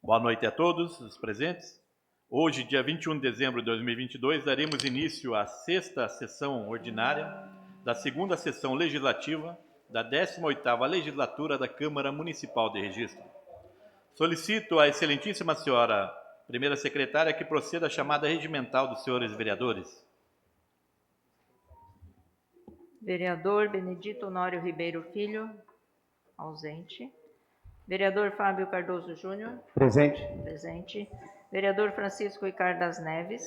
Boa noite a todos os presentes. Hoje, dia 21 de dezembro de 2022, daremos início à sexta sessão ordinária da segunda sessão legislativa da 18ª legislatura da Câmara Municipal de Registro. Solicito à excelentíssima senhora primeira secretária que proceda à chamada regimental dos senhores vereadores. Vereador Benedito Honório Ribeiro Filho, ausente. Vereador Fábio Cardoso Júnior. Presente. Presente. Vereador Francisco Ricardo das Neves.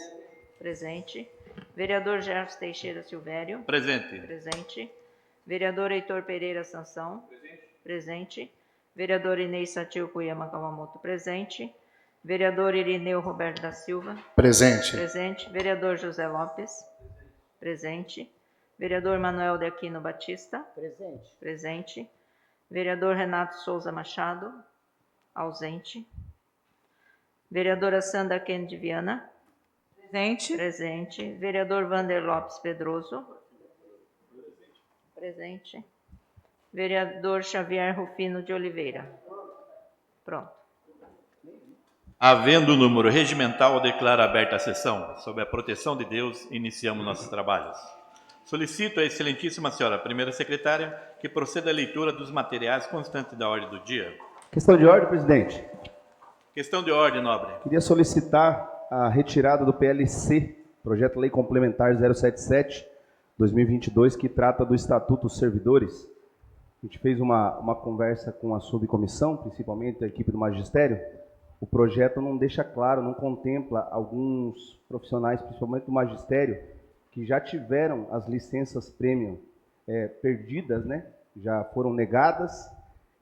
Presente. Vereador Gerson Teixeira Silvério. Presente. Presente. Vereador Heitor Pereira Sansão. Presente. Presente. Vereador Inês Satil Kuyama Kawamoto. Presente. Vereador Irineu Roberto da Silva. Presente. Presente. Vereador José Lopes. Presente. Vereador Manuel de Aquino Batista. Presente. Presente. Vereador Renato Souza Machado. Ausente. Vereadora Sandra Kennedy Viana. Presente. Presente. Vereador Vander Lopes Pedroso. Presente. Vereador Xavier Rufino de Oliveira. Pronto. Havendo o número regimental, declaro aberta a sessão. Sob a proteção de Deus, iniciamos nossos trabalhos. Solicito à excelentíssima senhora primeira secretária que proceda à leitura dos materiais constantes da ordem do dia. Questão de ordem, presidente. Questão de ordem, nobre. Queria solicitar a retirada do PLC, Projeto Lei Complementar 077/2022, que trata do Estatuto dos Servidores. A gente fez uma conversa com a subcomissão, principalmente a equipe do magistério. O projeto não deixa claro, não contempla alguns profissionais, principalmente do magistério, que já tiveram as licenças premium perdidas, né? Já foram negadas,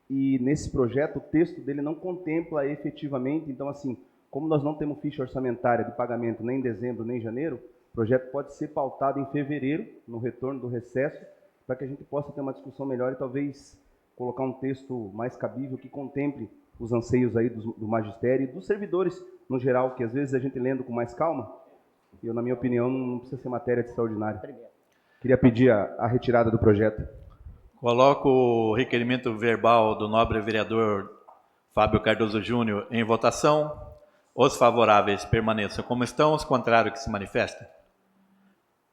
e nesse projeto o texto dele não contempla efetivamente. Então, assim, como nós não temos ficha orçamentária de pagamento nem em dezembro nem em janeiro, o projeto pode ser pautado em fevereiro, no retorno do recesso, para que a gente possa ter uma discussão melhor e talvez colocar um texto mais cabível que contemple os anseios aí do magistério e dos servidores no geral, que às vezes a gente lendo com mais calma, eu, na minha opinião, não precisa ser matéria de extraordinária. Queria pedir a retirada do projeto. Coloco o requerimento verbal do nobre vereador Fábio Cardoso Júnior em votação. Os favoráveis permaneçam como estão, os contrários que se manifestem.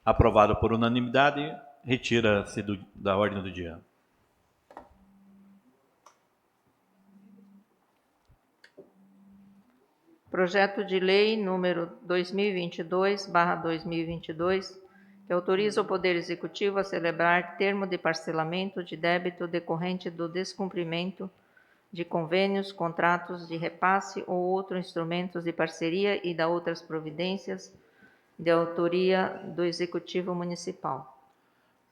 Aprovado por unanimidade, retira-se da ordem do dia. Projeto de Lei número 2022/2022, que autoriza o Poder Executivo a celebrar termo de parcelamento de débito decorrente do descumprimento de convênios, contratos de repasse ou outros instrumentos de parceria e da outras providências de autoria do Executivo Municipal.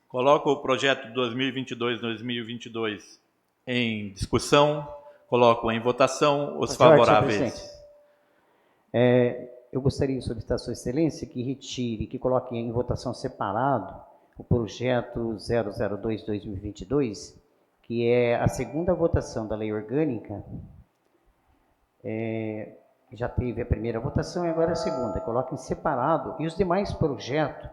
Coloco o projeto 2022 em discussão. Coloco em votação. Os favoráveis. Eu gostaria de solicitar a Sua Excelência que retire, que coloque em votação separado o projeto 002/2022, que é a segunda votação da lei orgânica. Já teve a primeira votação e agora a segunda. Coloque em separado. E os demais projetos,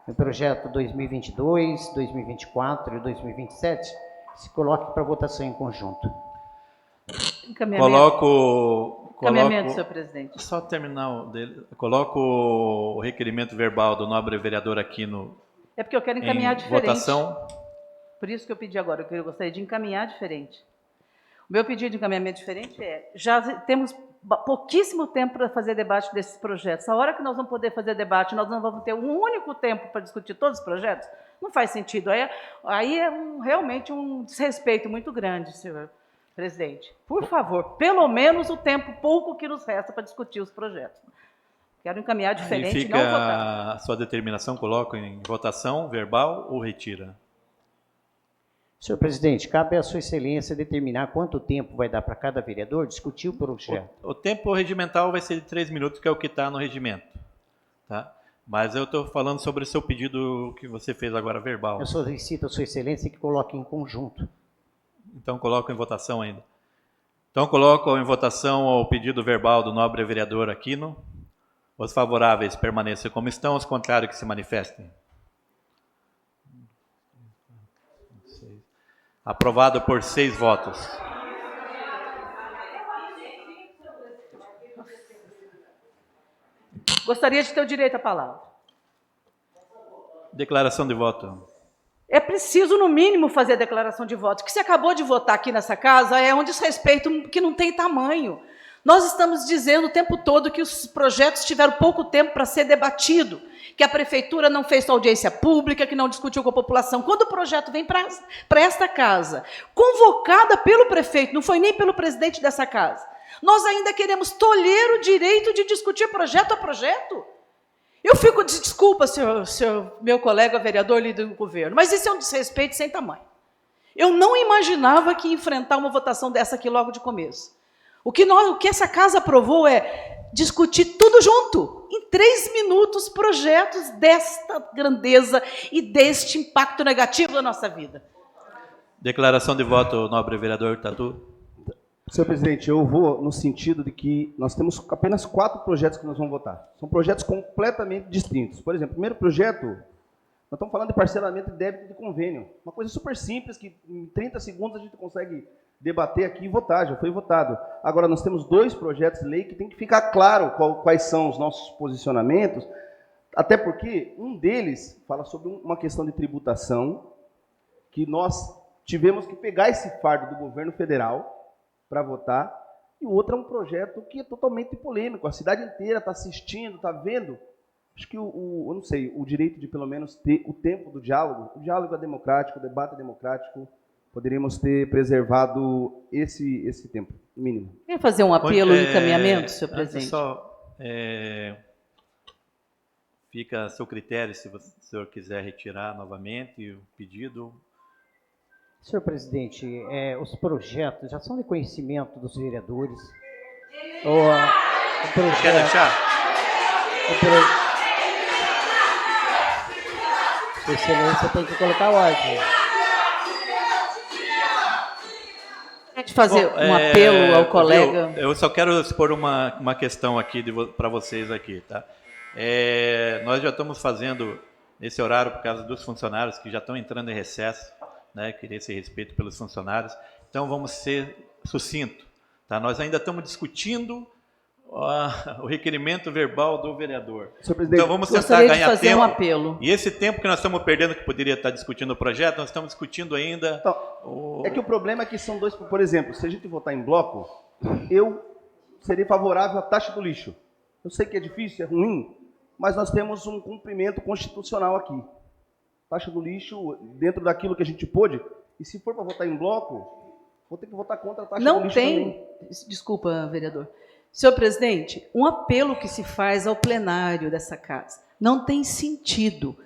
o projeto 2022, 2024 e 2027, se coloque para votação em conjunto. Coloco, Senhor presidente. Só terminar o dele. Coloco o requerimento verbal do nobre vereador Aquino. É porque eu quero encaminhar diferente. Votação. Por isso que eu pedi agora, que eu gostaria de encaminhar diferente. O meu pedido de encaminhamento diferente já temos pouquíssimo tempo para fazer debate desses projetos. A hora que nós vamos poder fazer debate, nós não vamos ter um único tempo para discutir todos os projetos, não faz sentido. Aí é realmente um desrespeito muito grande, senhor presidente. Por favor, pelo menos o tempo pouco que nos resta para discutir os projetos. Quero encaminhar diferente, Fica não votar. a sua determinação, coloco em votação verbal ou retira? Senhor presidente, cabe à Sua Excelência determinar quanto tempo vai dar para cada vereador discutir o projeto. O tempo regimental vai ser de 3 minutos, que é o que está no regimento. Tá? Mas eu estou falando sobre o seu pedido que você fez agora verbal. Eu solicito a Sua Excelência que coloque em conjunto. Então coloco em votação ainda. Então coloco em votação o pedido verbal do nobre vereador Aquino. Os favoráveis permaneçam como estão, os contrários que se manifestem. Aprovado por 6 votos. Gostaria de ter o direito à palavra. Declaração de voto. É preciso, no mínimo, fazer a declaração de voto. O que você acabou de votar aqui nessa casa é um desrespeito que não tem tamanho. Nós estamos dizendo o tempo todo que os projetos tiveram pouco tempo para ser debatido, que a prefeitura não fez sua audiência pública, que não discutiu com a população. Quando o projeto vem para esta casa, convocada pelo prefeito, não foi nem pelo presidente dessa casa, nós ainda queremos tolher o direito de discutir projeto a projeto? Eu fico, desculpa, senhor, meu colega vereador, líder do governo, mas isso é um desrespeito sem tamanho. Eu não imaginava que ia enfrentar uma votação dessa aqui logo de começo. O que essa casa aprovou é discutir tudo junto, em 3 minutos, projetos desta grandeza e deste impacto negativo da nossa vida. Declaração de voto, nobre vereador Tatu. Senhor presidente, eu vou no sentido de que nós temos apenas 4 projetos que nós vamos votar. São projetos completamente distintos. Por exemplo, o primeiro projeto, nós estamos falando de parcelamento de débito de convênio. Uma coisa super simples que em 30 segundos a gente consegue debater aqui e votar, já foi votado. Agora, nós temos 2 projetos de lei que tem que ficar claro quais são os nossos posicionamentos, até porque um deles fala sobre uma questão de tributação, que nós tivemos que pegar esse fardo do governo federal para votar, e o outro é um projeto que é totalmente polêmico. A cidade inteira está assistindo, está vendo. Acho que eu não sei, o direito de pelo menos ter o tempo do diálogo, o diálogo é democrático, o debate é democrático, poderíamos ter preservado esse tempo, mínimo. Quer fazer um apelo em encaminhamento, senhor presidente? Fica a seu critério se o senhor quiser retirar novamente o pedido. Senhor presidente, os projetos já são de conhecimento dos vereadores. O projeto, Quer deixar? Sua Excelência tem que colocar ordem. De fazer um apelo ao colega. Eu só quero expor uma questão aqui para vocês aqui, tá? Nós já estamos fazendo nesse horário por causa dos funcionários que já estão entrando em recesso, né? Queria esse respeito pelos funcionários. Então vamos ser sucinto, tá? Nós ainda estamos discutindo o requerimento verbal do vereador. Então vamos tentar ganhar tempo. Um apelo. E esse tempo que nós estamos perdendo, que poderia estar discutindo o projeto, nós estamos discutindo ainda. Então, é que o problema é que são 2, por exemplo, se a gente votar em bloco, eu seria favorável à taxa do lixo. Eu sei que é difícil, é ruim, mas nós temos um cumprimento constitucional aqui. Taxa do lixo, dentro daquilo que a gente pôde, e se for para votar em bloco, vou ter que votar contra a taxa do lixo também. Desculpa, vereador. Senhor presidente, um apelo que se faz ao plenário dessa casa não tem sentido.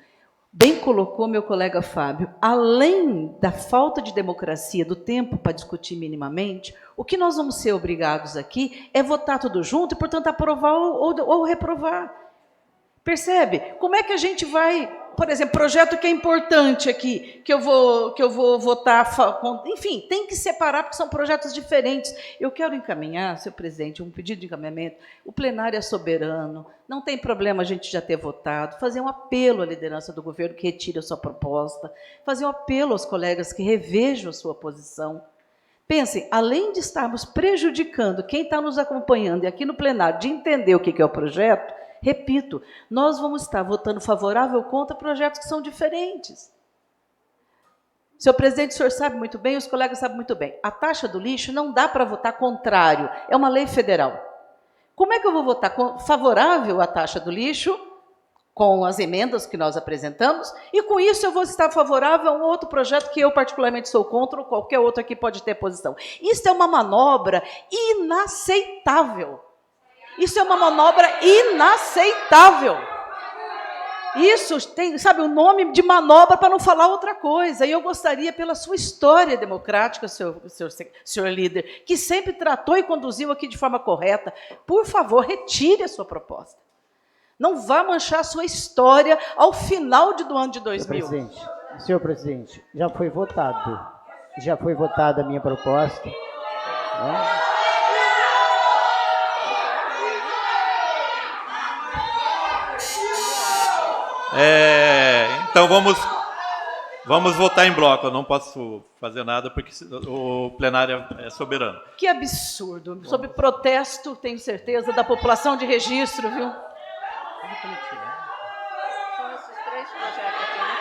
Bem colocou meu colega Fábio, além da falta de democracia, do tempo para discutir minimamente, o que nós vamos ser obrigados aqui é votar tudo junto e, portanto, aprovar ou reprovar. Percebe? Como é que a gente vai, por exemplo, projeto que é importante aqui, que eu vou votar, enfim, tem que separar porque são projetos diferentes. Eu quero encaminhar, senhor presidente, um pedido de encaminhamento. O plenário é soberano, não tem problema a gente já ter votado, fazer um apelo à liderança do governo que retire a sua proposta, fazer um apelo aos colegas que revejam a sua posição. Pensem, além de estarmos prejudicando quem está nos acompanhando e aqui no plenário de entender o que é o projeto, repito, nós vamos estar votando favorável ou contra projetos que são diferentes. Senhor presidente, o senhor sabe muito bem, os colegas sabem muito bem, a taxa do lixo não dá para votar contrário, é uma lei federal. Como é que eu vou votar favorável à taxa do lixo, com as emendas que nós apresentamos, e com isso eu vou estar favorável a um outro projeto que eu particularmente sou contra, ou qualquer outro aqui pode ter posição? Isso é uma manobra inaceitável. Isso é uma manobra inaceitável. Isso tem, sabe, o nome de manobra para não falar outra coisa. E eu gostaria, pela sua história democrática, senhor líder, que sempre tratou e conduziu aqui de forma correta, por favor, retire a sua proposta. Não vá manchar a sua história ao final do ano de 2000. Senhor presidente, já foi votado. Já foi votada a minha proposta. Né? Então vamos votar em bloco. Eu não posso fazer nada porque o plenário é soberano. Que absurdo. Sob protesto, tenho certeza, da população de registro, viu? São esses 3 projetos aqui, né?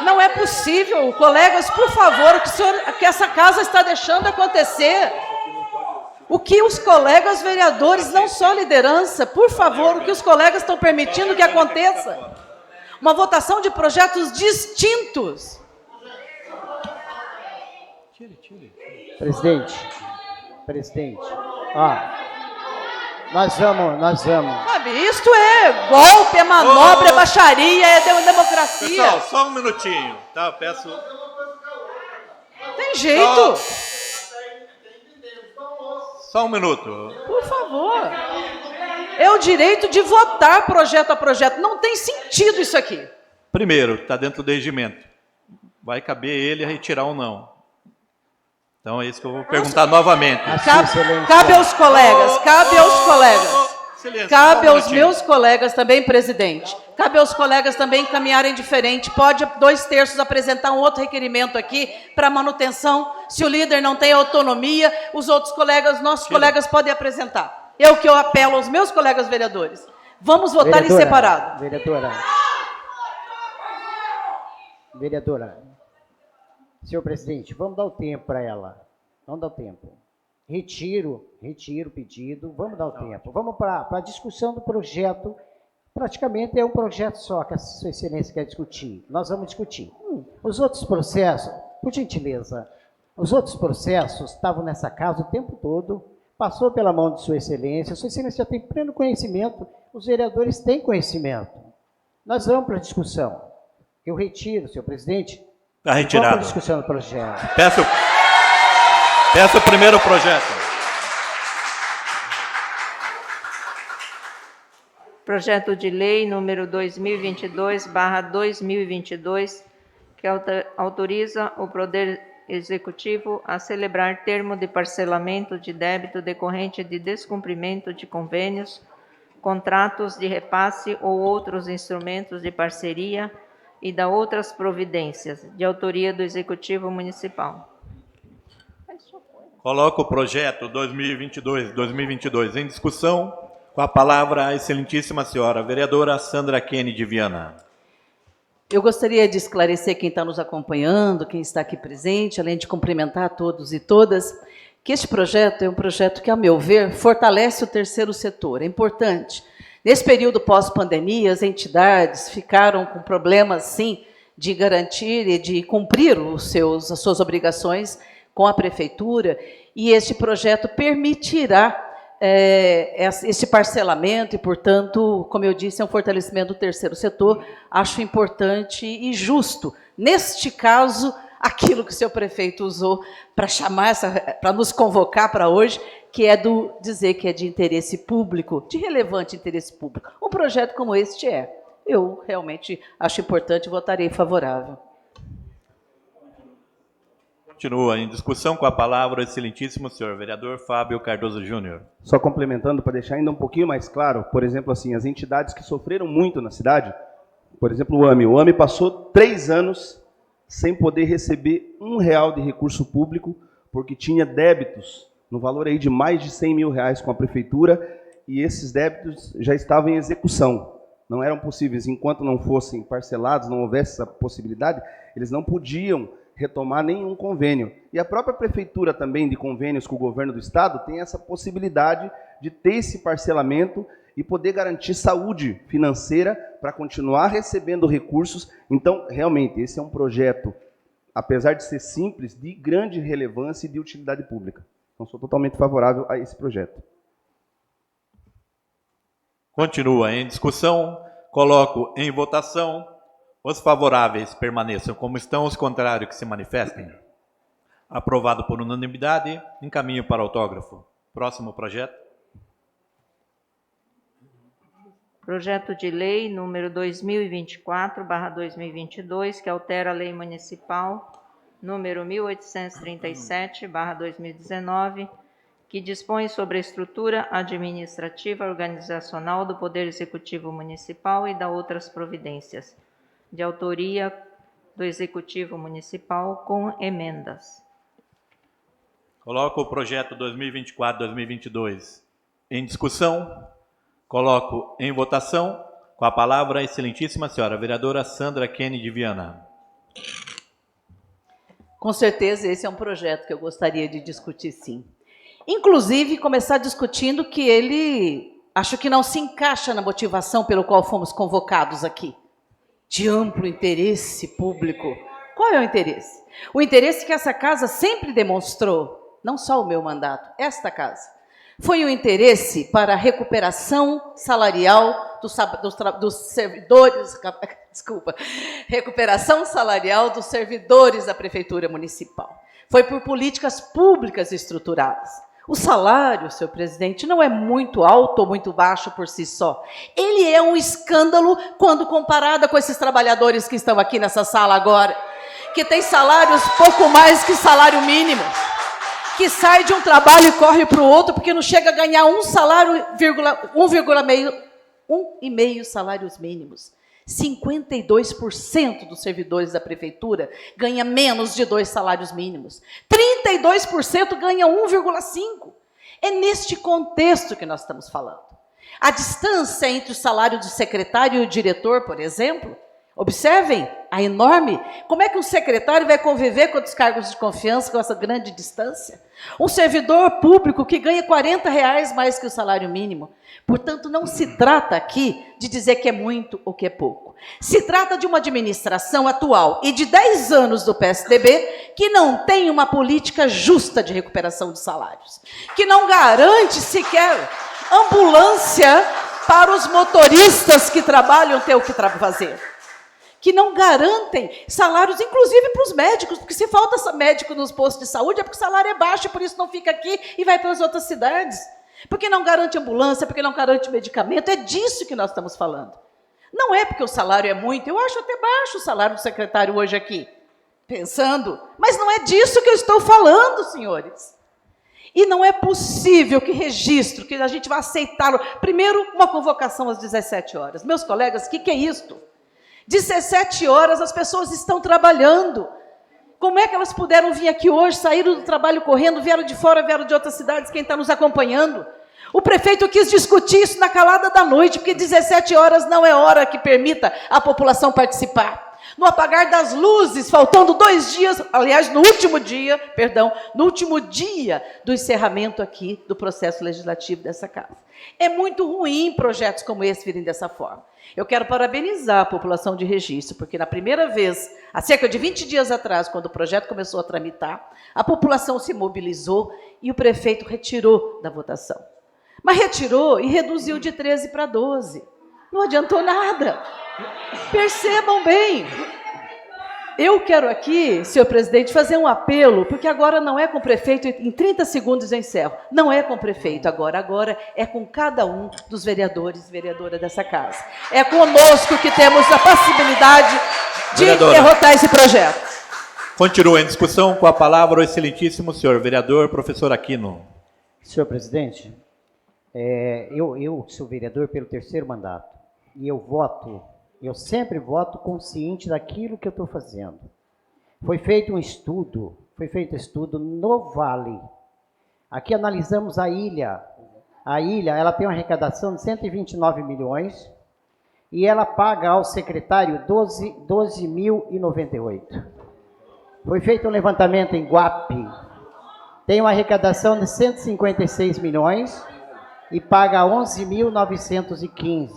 Não é possível, colegas, por favor, que essa casa está deixando acontecer. O que os colegas vereadores, não só a liderança, por favor, o que os colegas estão permitindo que aconteça? Uma votação de projetos distintos. Presidente, ó, nós vamos. Sabe, isto é golpe, é manobra, é baixaria, é democracia. Pessoal, só um minutinho, tá? Eu peço... Tem jeito, Só um minuto. por favor. É o direito de votar projeto a projeto. Não tem sentido isso aqui. Primeiro, está dentro do regimento. Vai caber ele a retirar ou não. Então é isso que eu vou perguntar novamente. Cabe aos colegas, Silêncio, cabe só um aos minutinho. meus colegas também, presidente. Cabe aos colegas também caminharem diferente. Pode 2/3 apresentar um outro requerimento aqui para manutenção. Se o líder não tem autonomia, os outros colegas, nossos colegas podem apresentar. É o que eu apelo aos meus colegas vereadores. Vamos votar em separado. Vereadora, senhor presidente, vamos dar o tempo para ela. Vamos dar o tempo. Retiro o pedido, vamos dar o tempo. Vamos para a discussão do projeto. Praticamente é um projeto só que a Sua Excelência quer discutir. Nós vamos discutir. Os outros processos, por gentileza, os outros processos estavam nessa casa o tempo todo, passou pela mão de Sua Excelência já tem pleno conhecimento, os vereadores têm conhecimento. Nós vamos para a discussão. Eu retiro, senhor presidente. Está Vamos para a retirado. discussão do projeto. Peço o primeiro projeto. Projeto de lei número 2022/2022, que autoriza o Poder Executivo a celebrar termo de parcelamento de débito decorrente de descumprimento de convênios, contratos de repasse ou outros instrumentos de parceria e da outras providências, de autoria do Executivo Municipal. Coloco o projeto 2022 em discussão. Com a palavra a excelentíssima senhora vereadora Sandra Kennedy Viana. Eu gostaria de esclarecer quem está nos acompanhando, quem está aqui presente, além de cumprimentar a todos e todas, que este projeto é um projeto que, a meu ver, fortalece o terceiro setor. É importante. Nesse período pós-pandemia, as entidades ficaram com problemas, sim, de garantir e de cumprir as suas obrigações com a prefeitura, e este projeto permitirá esse parcelamento e, portanto, como eu disse, é um fortalecimento do terceiro setor. Acho importante e justo, neste caso, aquilo que o senhor prefeito usou para nos convocar para hoje, que é dizer que é de interesse público, de relevante interesse público. Um projeto como este eu realmente acho importante e votarei favorável. Continua em discussão com a palavra o excelentíssimo senhor vereador Fábio Cardoso Júnior. Só complementando, para deixar ainda um pouquinho mais claro, por exemplo, assim, as entidades que sofreram muito na cidade, por exemplo, o AME passou 3 anos sem poder receber R$1 de recurso público, porque tinha débitos no valor aí de mais de R$100 mil com a prefeitura, e esses débitos já estavam em execução. Não eram possíveis, enquanto não fossem parcelados, não houvesse essa possibilidade, eles não podiam retomar nenhum convênio. E a própria prefeitura também, de convênios com o governo do estado, tem essa possibilidade de ter esse parcelamento e poder garantir saúde financeira para continuar recebendo recursos. Então, realmente, esse é um projeto, apesar de ser simples, de grande relevância e de utilidade pública. Então, sou totalmente favorável a esse projeto. Continua em discussão. Coloco em votação. Os favoráveis permaneçam como estão, os contrários que se manifestem. Aprovado por unanimidade. Encaminho para autógrafo. Próximo projeto. Projeto de lei número 2024/2022, que altera a lei municipal número 1837/2019, que dispõe sobre a estrutura administrativa organizacional do Poder Executivo Municipal e da outras providências, de autoria do Executivo Municipal, com emendas. Coloco o projeto 2024-2022 em discussão, coloco em votação. Com a palavra, a excelentíssima senhora vereadora Sandra Kennedy Viana. Com certeza, esse é um projeto que eu gostaria de discutir, sim. Inclusive, começar discutindo que ele, acho que não se encaixa na motivação pelo qual fomos convocados aqui, de amplo interesse público. Qual é o interesse? O interesse que essa casa sempre demonstrou, não só o meu mandato, esta casa, foi o interesse para a recuperação salarial dos servidores, recuperação salarial dos servidores da Prefeitura Municipal. Foi por políticas públicas estruturadas. O salário, senhor presidente, não é muito alto ou muito baixo por si só. Ele é um escândalo quando comparado com esses trabalhadores que estão aqui nessa sala agora, que têm salários pouco mais que salário mínimo, que sai de um trabalho e corre para o outro porque não chega a ganhar um salário, 1,5 salários mínimos. 52% dos servidores da prefeitura ganha menos de 2 salários mínimos. 32% ganha 1,5. É neste contexto que nós estamos falando. A distância entre o salário do secretário e o diretor, por exemplo, observem a enorme. Como é que um secretário vai conviver com os cargos de confiança com essa grande distância? Um servidor público que ganha R$40 mais que o salário mínimo. Portanto, não se trata aqui de dizer que é muito ou que é pouco. Se trata de uma administração atual e de 10 anos do PSDB que não tem uma política justa de recuperação de salários, que não garante sequer ambulância para os motoristas que trabalham ter o que fazer, que não garantem salários, inclusive para os médicos, porque se falta médico nos postos de saúde é porque o salário é baixo, e por isso não fica aqui e vai para as outras cidades. Porque não garante ambulância, porque não garante medicamento, é disso que nós estamos falando. Não é porque o salário é muito, eu acho até baixo o salário do secretário hoje aqui, pensando, mas não é disso que eu estou falando, senhores. E não é possível que registro, que a gente vai aceitá-lo. Primeiro, uma convocação às 17 horas. Meus colegas, o que é isto? 17 horas as pessoas estão trabalhando. Como é que elas puderam vir aqui hoje, saíram do trabalho correndo, vieram de fora, vieram de outras cidades, quem está nos acompanhando? O prefeito quis discutir isso na calada da noite, porque 17 horas não é hora que permita a população participar. No apagar das luzes, faltando 2 dias, aliás, no último dia do encerramento aqui do processo legislativo dessa casa. É muito ruim projetos como esse virem dessa forma. Eu quero parabenizar a população de Registro, porque na primeira vez, há cerca de 20 dias atrás, quando o projeto começou a tramitar, a população se mobilizou e o prefeito retirou da votação. Mas retirou e reduziu de 13 para 12. Não adiantou nada. Percebam bem. Eu quero aqui, senhor presidente, fazer um apelo, porque agora não é com o prefeito, em 30 segundos eu encerro, não é com o prefeito agora é com cada um dos vereadores e vereadoras dessa casa. É conosco que temos a possibilidade de derrotar esse projeto. Continua em discussão, com a palavra o excelentíssimo senhor vereador, professor Aquino. Senhor presidente, eu sou vereador pelo 3º mandato, e eu sempre voto consciente daquilo que eu estou fazendo. Foi feito um estudo no Vale. Aqui analisamos a ilha. A ilha, ela tem uma arrecadação de 129 milhões e ela paga ao secretário 12.098. Foi feito um levantamento em Guape. Tem uma arrecadação de 156 milhões e paga 11.915.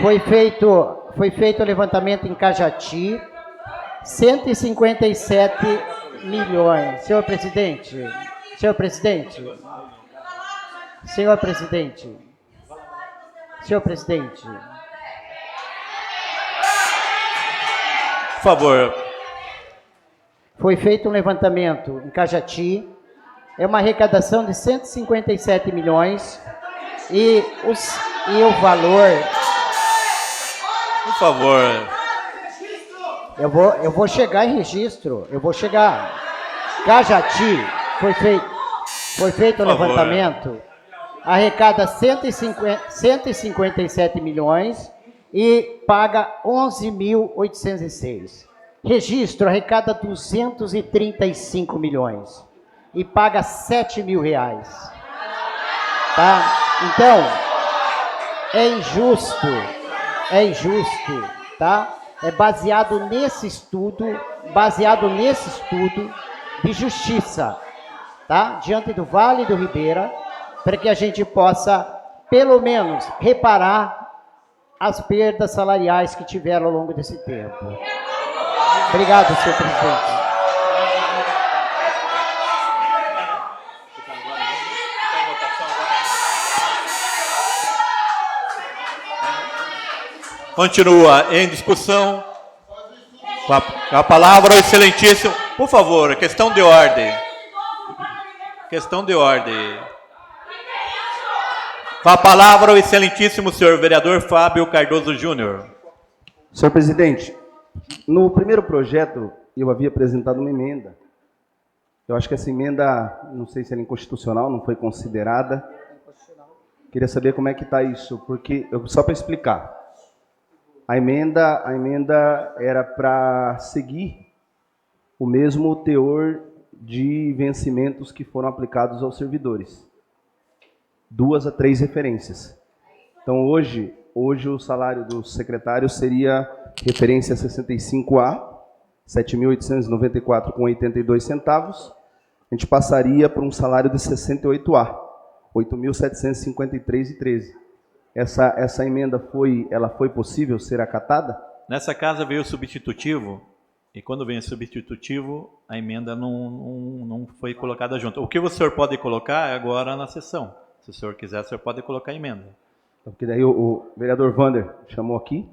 Foi feito o levantamento em Cajati, 157 milhões. Senhor presidente, Por favor. Foi feito um levantamento em Cajati, é uma arrecadação de 157 milhões e o valor... Por favor. Eu vou chegar em Registro. Cajati, foi feito o levantamento, arrecada 157 milhões e paga 11.806. Registro arrecada 235 milhões e paga R$7.000. Tá? Então, é injusto, tá? É baseado nesse estudo de justiça, tá? Diante do Vale do Ribeira, para que a gente possa, pelo menos, reparar as perdas salariais que tiveram ao longo desse tempo. Obrigado, senhor presidente. Continua em discussão. Com a palavra, o excelentíssimo. Por favor, questão de ordem. Questão de ordem. Com a palavra, o excelentíssimo senhor vereador Fábio Cardoso Júnior. Senhor presidente, no primeiro projeto eu havia apresentado uma emenda. Eu acho que essa emenda, não sei se ela é inconstitucional, não foi considerada. Queria saber como é que está isso, porque, só para explicar. A emenda era para seguir o mesmo teor de vencimentos que foram aplicados aos servidores. 2 a 3 referências. Então, hoje o salário do secretário seria referência 65A, 7.894,82 centavos. A gente passaria para um salário de 68A, 8.753,13. Essa emenda foi possível ser acatada? Nessa casa veio o substitutivo, e quando vem o substitutivo, a emenda não foi colocada junto. O que o senhor pode colocar é agora na sessão. Se o senhor quiser, o senhor pode colocar a emenda. Porque daí o vereador Vander chamou aqui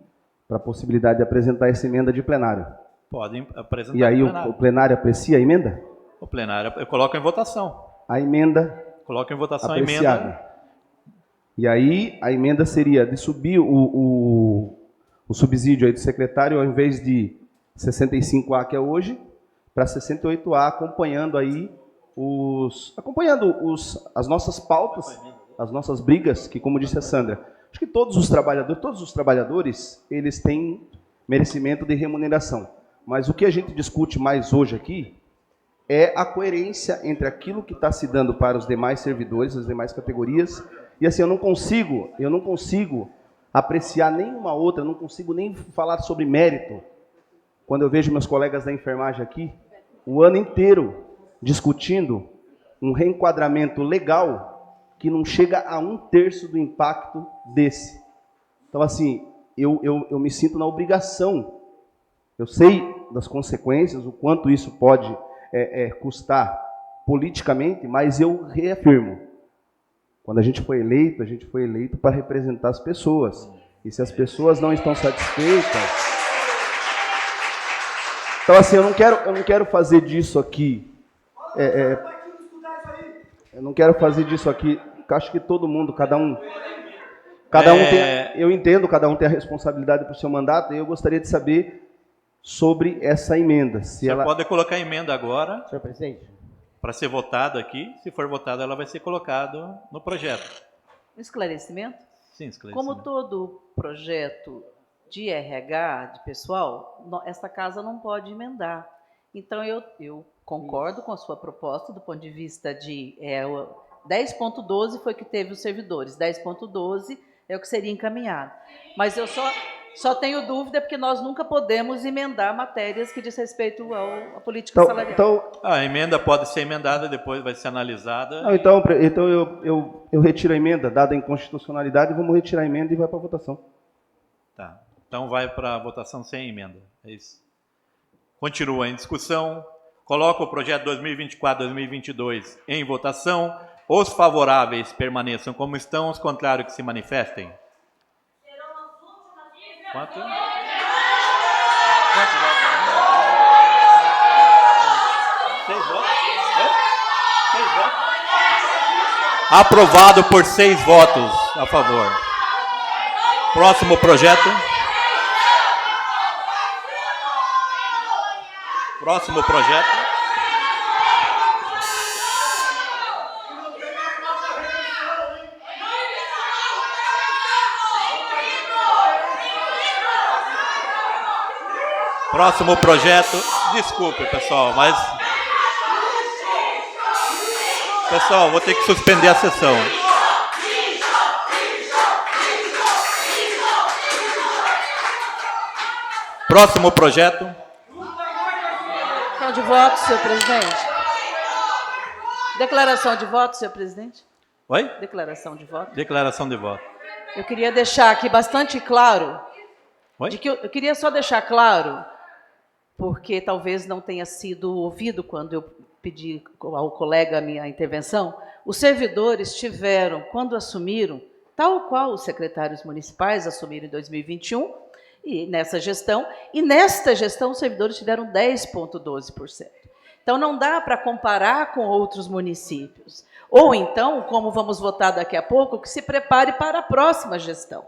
para a possibilidade de apresentar essa emenda de plenário. Pode apresentar. E aí o plenário aprecia a emenda? O plenário, eu coloco em votação. A emenda Coloco em votação apreciada. a emenda. E aí a emenda seria de subir o subsídio aí do secretário, ao invés de 65A, que é hoje, para 68A, acompanhando as nossas pautas, as nossas brigas, que, como disse a Sandra, acho que todos os trabalhadores, eles têm merecimento de remuneração. Mas o que a gente discute mais hoje aqui é a coerência entre aquilo que está se dando para os demais servidores, as demais categorias. E assim, eu não consigo apreciar nenhuma outra, não consigo nem falar sobre mérito. Quando eu vejo meus colegas da enfermagem aqui, o ano inteiro discutindo um reenquadramento legal que não chega a 1/3 do impacto desse. Então, assim, eu me sinto na obrigação. Eu sei das consequências, o quanto isso pode custar politicamente, mas eu reafirmo. Quando a gente foi eleito para representar as pessoas. E se as pessoas não estão satisfeitas... Então, assim, eu não quero fazer disso aqui... eu não quero fazer disso aqui... Eu acho que todo mundo, cada um tem... Eu entendo, cada um tem a responsabilidade para o seu mandato, e eu gostaria de saber sobre essa emenda. Você pode colocar a emenda agora. Senhor presidente. Para ser votada aqui. Se for votada, ela vai ser colocada no projeto. Esclarecimento? Sim, esclarecimento. Como todo projeto de RH, de pessoal, essa casa não pode emendar. Então, eu concordo com a sua proposta do ponto de vista de... 10.12 foi que teve os servidores, 10.12 é o que seria encaminhado. Mas eu só tenho dúvida porque nós nunca podemos emendar matérias que diz respeito à política salarial. Então, a emenda pode ser emendada, depois vai ser analisada. Não, então eu retiro a emenda, dada a inconstitucionalidade, vamos retirar a emenda e vai para a votação. Tá. Então vai para a votação sem emenda. É isso. Continua em discussão. Coloca o projeto 2024-2022 em votação. Os favoráveis permaneçam como estão, os contrários que se manifestem. Quanto? Quanto votos? 6 votos? 6 votos? Aprovado por 6 votos a favor. Próximo projeto. Próximo projeto. Próximo projeto. Desculpe, pessoal, mas... Pessoal, vou ter que suspender a sessão. Próximo projeto. Declaração de voto, senhor presidente. Declaração de voto, senhor presidente. Oi? Declaração de voto. Declaração de voto. Eu queria deixar aqui bastante claro, Oi? eu queria só deixar claro, porque talvez não tenha sido ouvido quando eu pedi ao colega a minha intervenção, os servidores tiveram, quando assumiram, tal qual os secretários municipais assumiram em 2021, e nesta gestão, os servidores tiveram 10,12%. Então, não dá para comparar com outros municípios. Ou então, como vamos votar daqui a pouco, que se prepare para a próxima gestão.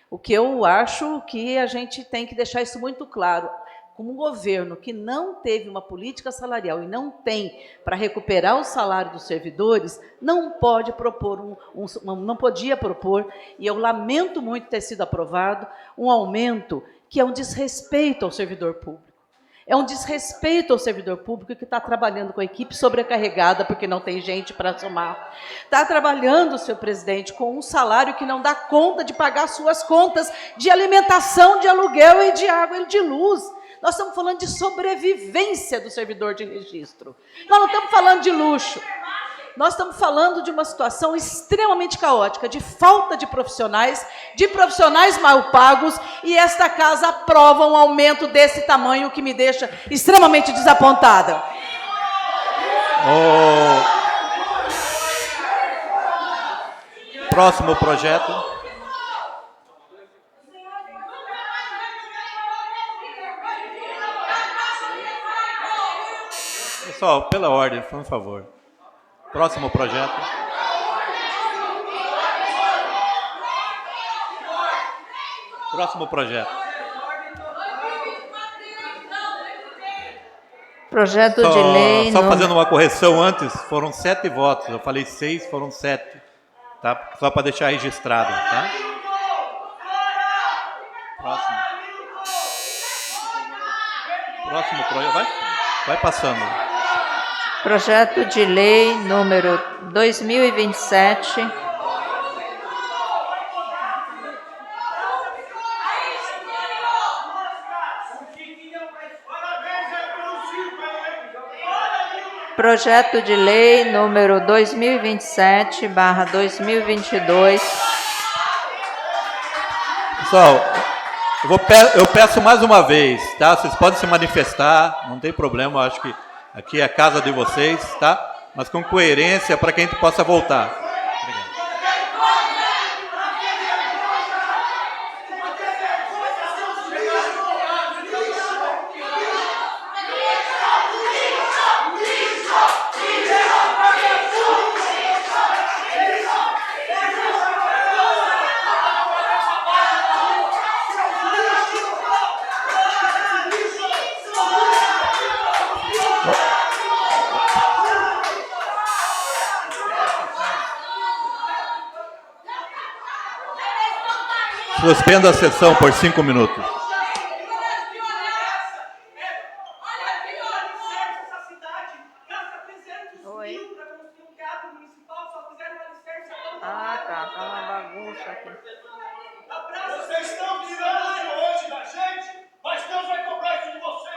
O que eu acho que a gente tem que deixar isso muito claro. Como um governo que não teve uma política salarial e não tem para recuperar o salário dos servidores, não pode propor não podia propor, e eu lamento muito ter sido aprovado, um aumento que é um desrespeito ao servidor público. É um desrespeito ao servidor público que está trabalhando com a equipe sobrecarregada, porque não tem gente para somar. Está trabalhando, senhor presidente, com um salário que não dá conta de pagar suas contas de alimentação, de aluguel e de água e de luz. Nós estamos falando de sobrevivência do servidor de registro. Nós não estamos falando de luxo. Nós estamos falando de uma situação extremamente caótica, de falta de profissionais mal pagos, e esta casa aprova um aumento desse tamanho que me deixa extremamente desapontada. Próximo projeto. Pessoal, pela ordem, por favor. Próximo projeto. Próximo projeto. Projeto de lei... Só fazendo uma correção antes, foram 7 votos. Eu falei 6, foram 7. Tá? Só para deixar registrado. Tá? Próximo projeto. Vai passando. Projeto de lei número 2027. Projeto de lei número 2027/2022. Pessoal, eu peço mais uma vez, tá? Vocês podem se manifestar, não tem problema, eu acho que aqui é a casa de vocês, tá? Mas com coerência para que a gente possa voltar. Obrigado. Suspenda a sessão por 5 minutos. Oi. Ah, tá uma bagunça aqui. Vocês estão tirando de hoje da gente, mas Deus vai cobrar isso de vocês.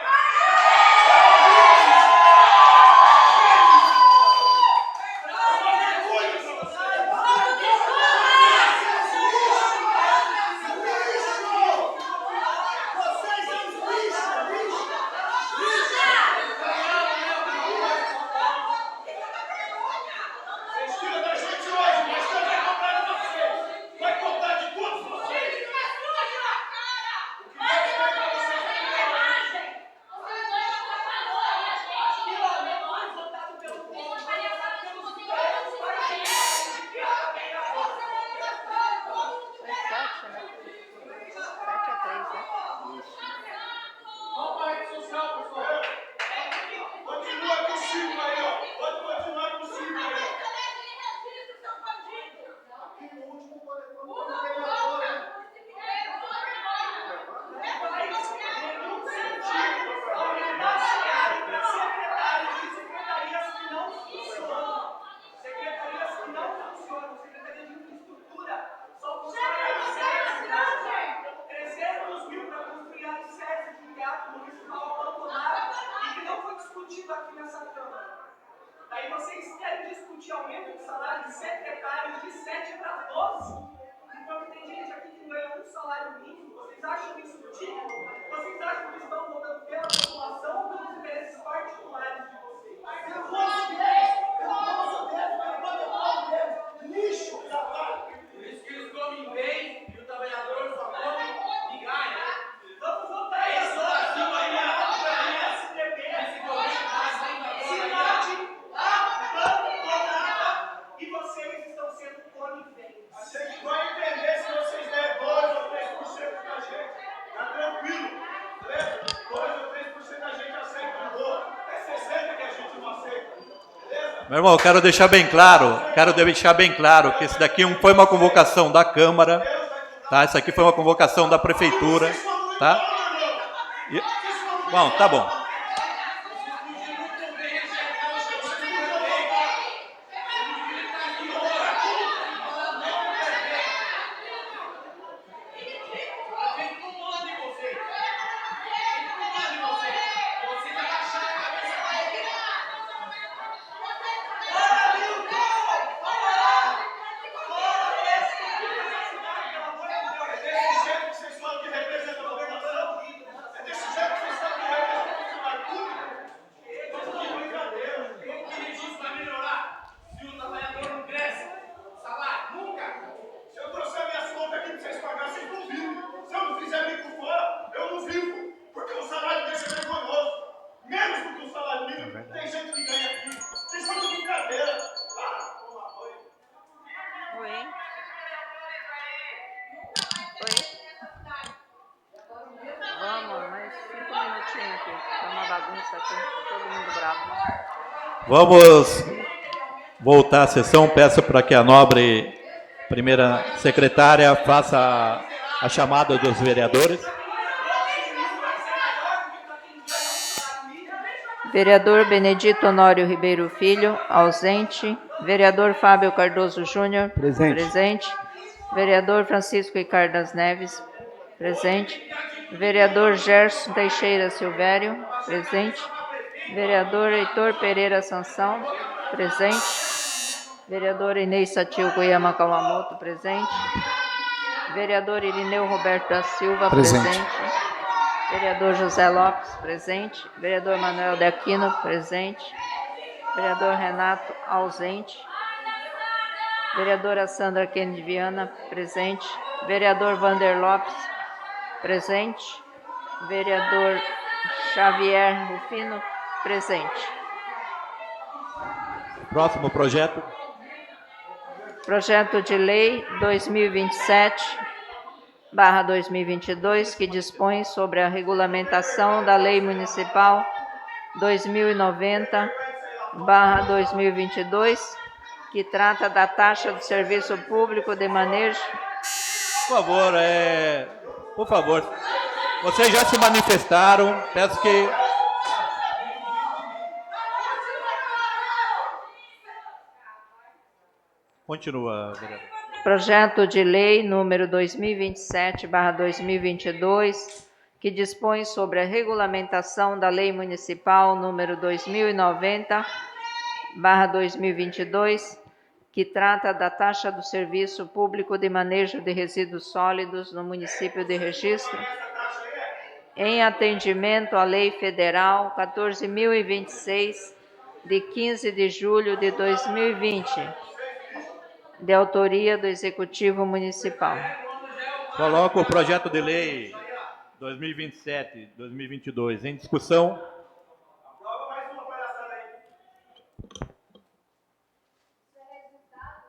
Continua com o 5 aí, ó. Pode continuar com o 5 aí, ó. discutir aumento de salário de secretários de 7 para 12, enquanto tem gente aqui que ganha um salário mínimo. Vocês acham isso ridículo? Vocês acham que estão votando pela população ou pelos interesses particulares de vocês? Pelo nosso dedo, pelo protocolo deles. Lixo, safado. Por isso que eles comem bem e o trabalhador só come e ganha. Vamos votar isso. Brasil aí, SDB, cidade abandonada e vocês estão sendo coniventes. A gente vai entender se vocês derem 2 ou 3% da gente. Tá tranquilo, beleza? 2 ou 3% da gente aceita de boa. É 60% que a gente não aceita, beleza? Meu irmão, quero deixar bem claro que esse daqui foi uma convocação da Câmara, tá? Isso aqui foi uma convocação da Prefeitura, tá? Bom, tá bom. Vamos voltar à sessão. Peço para que a nobre primeira secretária faça a chamada dos vereadores. Vereador Benedito Honório Ribeiro Filho, ausente. Vereador Fábio Cardoso Júnior, presente. Vereador Francisco Ricardo das Neves, presente. Vereador Gerson Teixeira Silvério, presente. Vereador Heitor Pereira Sansão, presente. Vereador Inês Satil Goiama Kawamoto, presente. Vereador Irineu Roberto da Silva, presente. Vereador José Lopes, presente. Vereador Manuel de Aquino, presente. Vereador Renato, ausente. Vereadora Sandra Kennedy Viana, presente. Vereador Vander Lopes, presente. Vereador Xavier Rufino, presente. Próximo projeto. Projeto de Lei 2027/2022, que dispõe sobre a regulamentação da Lei Municipal 2090/2022, que trata da taxa do serviço público de manejo. Por favor, vocês já se manifestaram, peço que... Continua, vereador. Projeto de Lei número 2027/2022, que dispõe sobre a regulamentação da Lei Municipal número 2090/2022, que trata da taxa do serviço público de manejo de resíduos sólidos no município de Registro, em atendimento à Lei Federal 14.026, de 15 de julho de 2020, de autoria do Executivo Municipal. Coloco o projeto de lei 2027/2022 em discussão.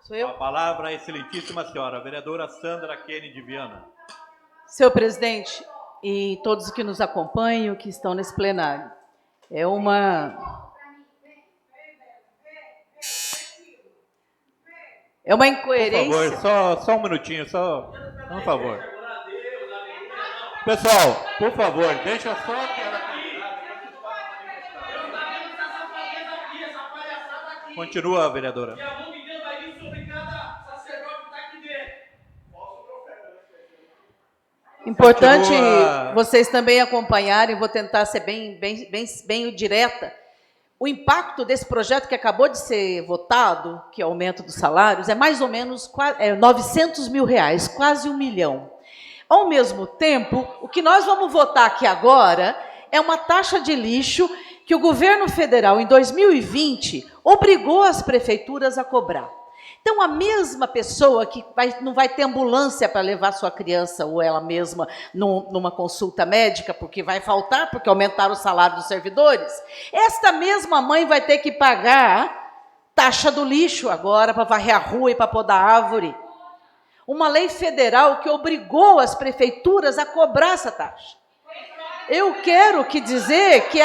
Sou eu? A palavra à excelentíssima senhora, a vereadora Sandra Kennedy Viana. Senhor presidente e todos que nos acompanham, que estão nesse plenário, é uma incoerência. Por favor, só um minutinho, por favor. Pessoal, por favor, deixa só... Continua, vereadora. Importante vocês também acompanharem, vou tentar ser bem direta, o impacto desse projeto que acabou de ser votado, que é o aumento dos salários, é mais ou menos 900 mil reais, quase 1 milhão. Ao mesmo tempo, o que nós vamos votar aqui agora é uma taxa de lixo que o governo federal, em 2020, obrigou as prefeituras a cobrar. Então, a mesma pessoa que não vai ter ambulância para levar sua criança ou ela mesma numa consulta médica, porque vai faltar, porque aumentaram o salário dos servidores, esta mesma mãe vai ter que pagar taxa do lixo agora para varrer a rua e para podar a árvore. Uma lei federal que obrigou as prefeituras a cobrar essa taxa. Eu quero dizer que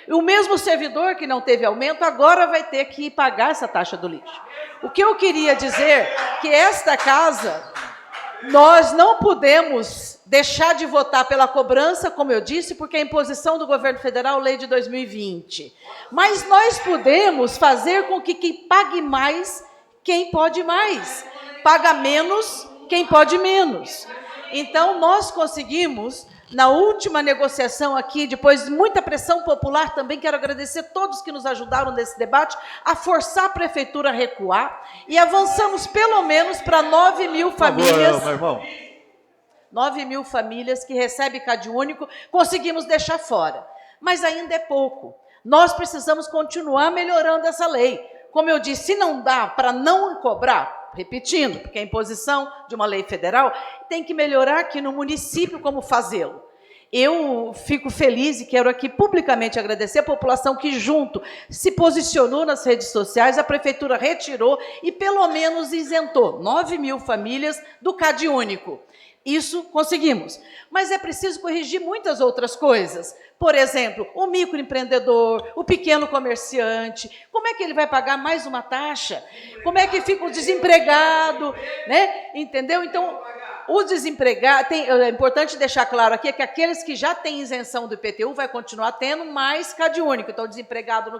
o mesmo servidor que não teve aumento, agora vai ter que pagar essa taxa do lixo. O que eu queria dizer que esta casa, nós não podemos deixar de votar pela cobrança, como eu disse, porque é imposição do governo federal, lei de 2020. Mas nós podemos fazer com que quem pague mais, quem pode mais. Paga menos, quem pode menos. Então, nós conseguimos, na última negociação aqui, depois de muita pressão popular também, quero agradecer todos que nos ajudaram nesse debate, a forçar a prefeitura a recuar, e avançamos pelo menos para 9 mil famílias. Meu irmão. 9 mil famílias que recebem CadÚnico, conseguimos deixar fora. Mas ainda é pouco. Nós precisamos continuar melhorando essa lei. Como eu disse, se não dá para não cobrar, repetindo, porque é imposição de uma lei federal, tem que melhorar aqui no município como fazê-lo. Eu fico feliz e quero aqui publicamente agradecer a população que junto se posicionou nas redes sociais, a prefeitura retirou e pelo menos isentou 9 mil famílias do CadÚnico. Isso conseguimos. Mas é preciso corrigir muitas outras coisas. Por exemplo, o microempreendedor, o pequeno comerciante, como é que ele vai pagar mais uma taxa? Como é que fica o desempregado? Né? Entendeu? Então, o desempregado, é importante deixar claro aqui que aqueles que já têm isenção do IPTU vai continuar tendo mais CadÚnico. Então, o desempregado,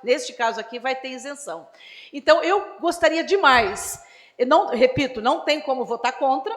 neste caso aqui, vai ter isenção. Então, eu gostaria demais, repito, não tem como votar contra,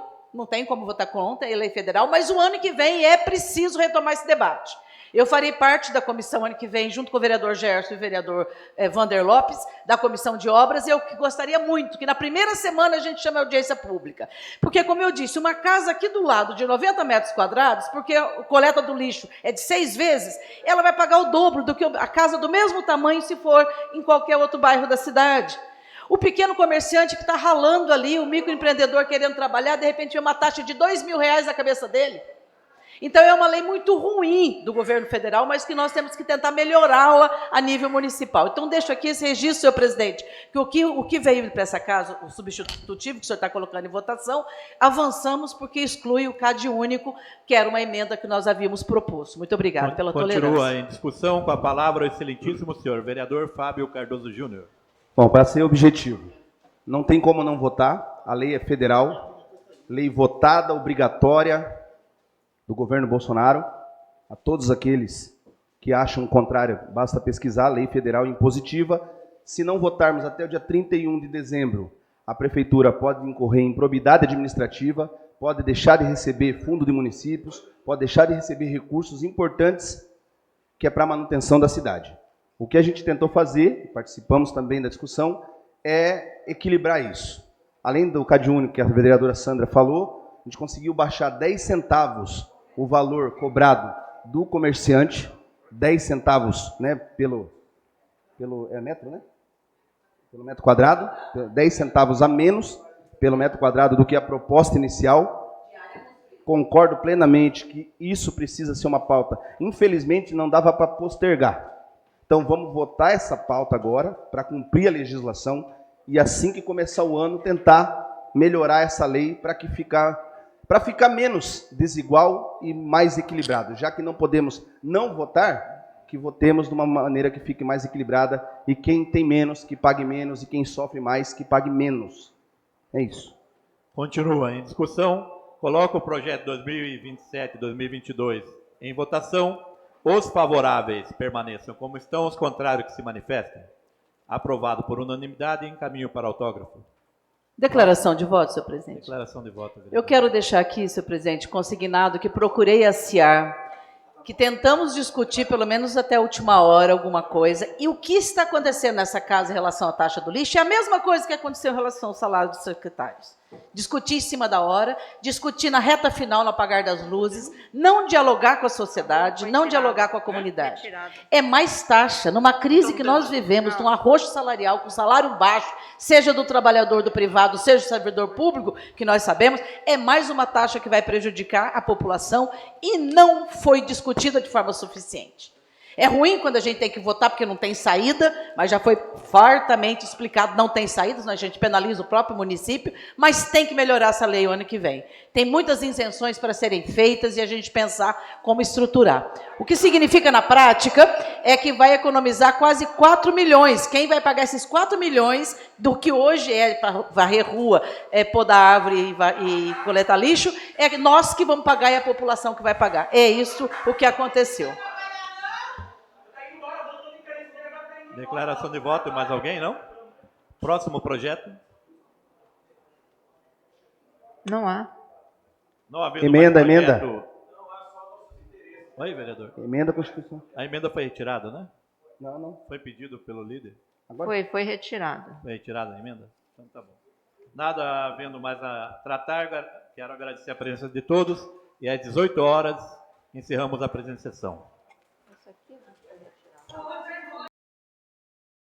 é lei federal, mas o ano que vem é preciso retomar esse debate. Eu farei parte da comissão ano que vem, junto com o vereador Gerson e o vereador Vander Lopes, da comissão de obras, e eu gostaria muito que na primeira semana a gente chame a audiência pública. Porque, como eu disse, uma casa aqui do lado de 90 metros quadrados, porque a coleta do lixo é de 6 vezes, ela vai pagar o dobro do que a casa do mesmo tamanho se for em qualquer outro bairro da cidade. O pequeno comerciante que está ralando ali, o microempreendedor querendo trabalhar, de repente vem uma taxa de R$2.000 na cabeça dele. Então, é uma lei muito ruim do governo federal, mas que nós temos que tentar melhorá-la a nível municipal. Então, deixo aqui esse registro, senhor presidente, que o que veio para essa casa, o substitutivo que o senhor está colocando em votação, avançamos porque exclui o CadÚnico, que era uma emenda que nós havíamos proposto. Muito obrigada pela tolerância. Continua em discussão com a palavra o excelentíssimo senhor vereador Fábio Cardoso Júnior. Bom, para ser objetivo, não tem como não votar, a lei é federal, lei votada, obrigatória do governo Bolsonaro. A todos aqueles que acham o contrário, basta pesquisar, lei federal impositiva. Se não votarmos até o dia 31 de dezembro, a prefeitura pode incorrer em improbidade administrativa, pode deixar de receber fundo de municípios, pode deixar de receber recursos importantes que é para a manutenção da cidade. O que a gente tentou fazer, participamos também da discussão, é equilibrar isso. Além do CadÚnico que a vereadora Sandra falou, a gente conseguiu baixar 10 centavos o valor cobrado do comerciante, 10 centavos, né, pelo metro, né? Pelo metro quadrado, 10 centavos a menos pelo metro quadrado do que a proposta inicial. Concordo plenamente que isso precisa ser uma pauta. Infelizmente, não dava para postergar. Então, vamos votar essa pauta agora para cumprir a legislação e, assim que começar o ano, tentar melhorar essa lei para ficar menos desigual e mais equilibrado. Já que não podemos não votar, que votemos de uma maneira que fique mais equilibrada e quem tem menos, que pague menos, e quem sofre mais, que pague menos. É isso. Continua em discussão. Coloca o projeto 2027-2022 em votação. Os favoráveis permaneçam como estão, os contrários que se manifestem. Aprovado por unanimidade e encaminho para autógrafo. Declaração de voto, senhor presidente. Declaração de voto. Eu quero deixar aqui, senhor presidente, consignado que procurei aciar que tentamos discutir, pelo menos até a última hora, alguma coisa, e o que está acontecendo nessa casa em relação à taxa do lixo é a mesma coisa que aconteceu em relação ao salário dos secretários. Discutir em cima da hora, discutir na reta final no apagar das luzes, não dialogar com a sociedade, não dialogar com a comunidade. É mais taxa, numa crise que nós vivemos, num arroxo salarial, com salário baixo, seja do trabalhador do privado, seja do servidor público, que nós sabemos, é mais uma taxa que vai prejudicar a população e não foi discutida de forma suficiente. É ruim quando a gente tem que votar porque não tem saída, mas já foi fartamente explicado, não tem saída, senão a gente penaliza o próprio município, mas tem que melhorar essa lei o ano que vem. Tem muitas isenções para serem feitas e a gente pensar como estruturar. O que significa na prática é que vai economizar quase 4 milhões. Quem vai pagar esses 4 milhões do que hoje é para varrer rua, podar árvore e coletar lixo, é nós que vamos pagar e a população que vai pagar. É isso o que aconteceu. Declaração de voto, mais alguém, não? Próximo projeto. Não há. Não havendo Emenda, mais projeto... emenda. Oi, vereador. Emenda a Constituição. A emenda foi retirada, né? Não. Foi pedido pelo líder. Agora... Foi retirado. Foi retirada a emenda? Então tá bom. Nada havendo mais a tratar, quero agradecer a presença de todos e às 18 horas encerramos a presente sessão.